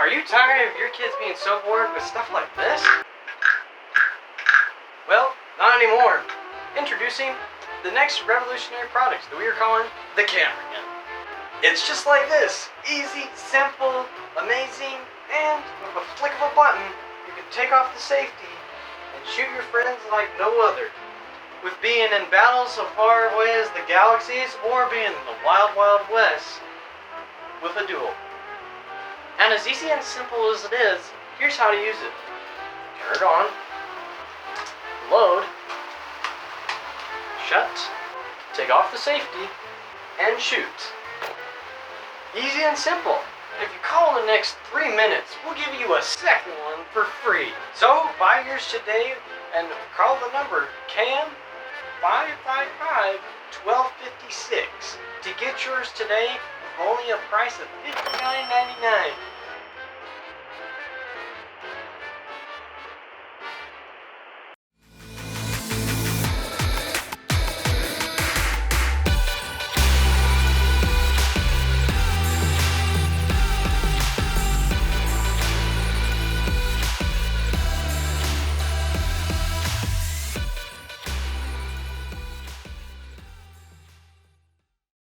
Are you tired of your kids being so bored with stuff like this? Well, not anymore. Introducing the next revolutionary product that we are calling the Cameragun. It's just like this. Easy, simple, amazing, and with a flick of a button, you can take off the safety and shoot your friends like no other. With being in battles so far away as the galaxies, or being in the wild, wild west with a duel. And as easy and simple as it is, here's how to use it. Turn it on, load, shut, take off the safety, and shoot. Easy and simple. If you call in the next 3 minutes, we'll give you a second one for free. So buy yours today and call the number CAM555-1256 to get yours today with only a price of $59.99.